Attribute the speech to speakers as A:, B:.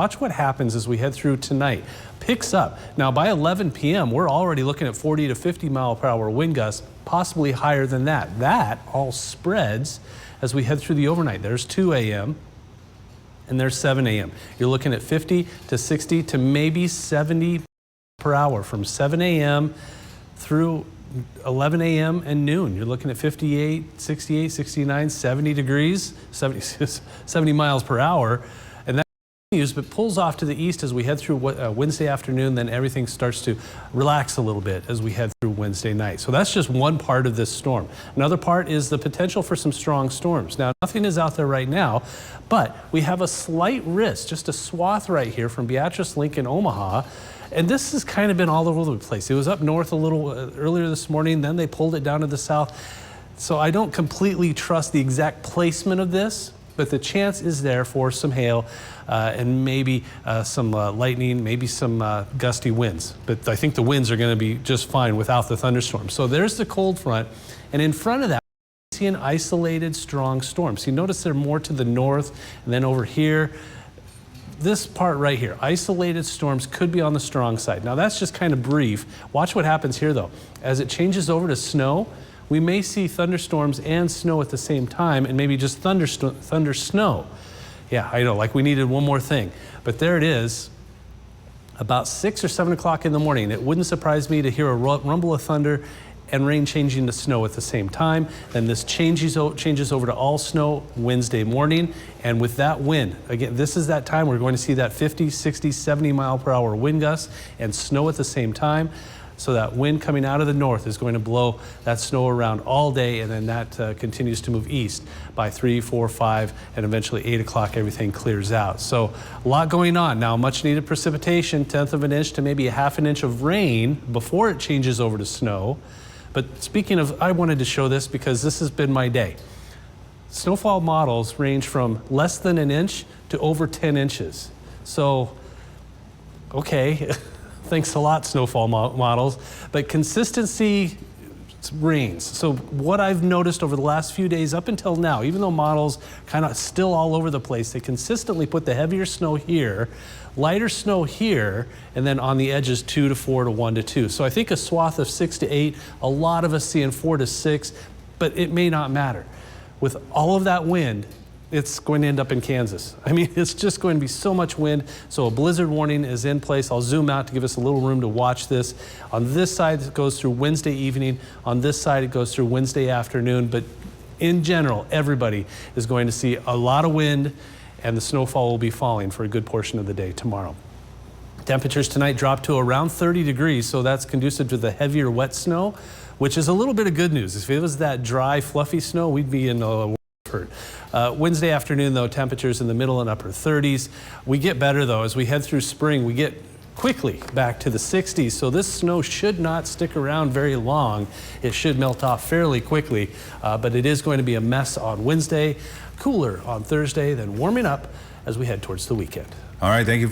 A: Watch what happens as we head through tonight. Picks up. Now by 11 p.m. we're already looking at 40 to 50 mile per hour wind gusts, possibly higher than that. That all spreads as we head through the overnight. There's 2 a.m. and there's 7 a.m. You're looking at 50 to 60 to maybe 70 per hour from 7 a.m. through 11 a.m. and noon. You're looking at 58, 68, 69, 70 degrees, 70 miles per hour. And that continues, but pulls off to the east as we head through Wednesday afternoon. Then everything starts to relax a little bit as we head through Wednesday night. So that's just one part of this storm. Another part is the potential for some strong storms. Now, nothing is out there right now, but we have a slight risk, just a swath right here from Beatrice, Lincoln, Omaha. And this has kind of been all over the place. It was up north a little earlier this morning, then they pulled it down to the south. So I don't completely trust the exact placement of this, but the chance is there for some hail and maybe some lightning, maybe some gusty winds. But I think the winds are going to be just fine without the thunderstorm. So there's the cold front, and in front of that, we see an isolated strong storm. So you notice they're more to the north, and then over here, this part right here, isolated storms could be on the strong side. Now that's just kind of brief. Watch what happens here though. As it changes over to snow, we may see thunderstorms and snow at the same time, and maybe just thunder snow. Yeah, I know, like we needed one more thing. But there it is, about 6 or 7 o'clock in the morning. It wouldn't surprise me to hear a rumble of thunder and rain changing to snow at the same time. Then this changes over to all snow Wednesday morning. And with that wind, again, this is that time we're going to see that 50, 60, 70 mile per hour wind gusts and snow at the same time. So that wind coming out of the north is going to blow that snow around all day, and then that continues to move east by 3, 4, 5, and eventually 8 o'clock everything clears out. So a lot going on. Now much needed precipitation, 1/10 of an inch to maybe a 1/2 an inch of rain before it changes over to snow. But speaking of, I wanted to show this because this has been my day. Snowfall models range from less than an inch to over 10 inches. So, okay, thanks a lot, snowfall models. But consistency reigns. So what I've noticed over the last few days up until now, even though models kind of still all over the place, they consistently put the heavier snow here, lighter snow here, and then on the edges 2 to 4 to 1 to 2. So I think a swath of 6 to 8, a lot of us seeing 4 to 6, but it may not matter. With all of that wind, it's going to end up in Kansas. I mean, it's just going to be so much wind. So a blizzard warning is in place. I'll zoom out to give us a little room to watch this. On this side, it goes through Wednesday evening. On this side, it goes through Wednesday afternoon. But in general, everybody is going to see a lot of wind, and the snowfall will be falling for a good portion of the day tomorrow. Temperatures tonight drop to around 30 degrees, so that's conducive to the heavier wet snow, which is a little bit of good news. If it was that dry, fluffy snow, we'd be in a Wednesday afternoon, though, temperatures in the middle and upper 30s. We get better, though, as we head through spring. We get quickly back to the 60s, so this snow should not stick around very long. It should melt off fairly quickly, but it is going to be a mess on Wednesday, cooler on Thursday, then warming up as we head towards the weekend.
B: All right, thank you.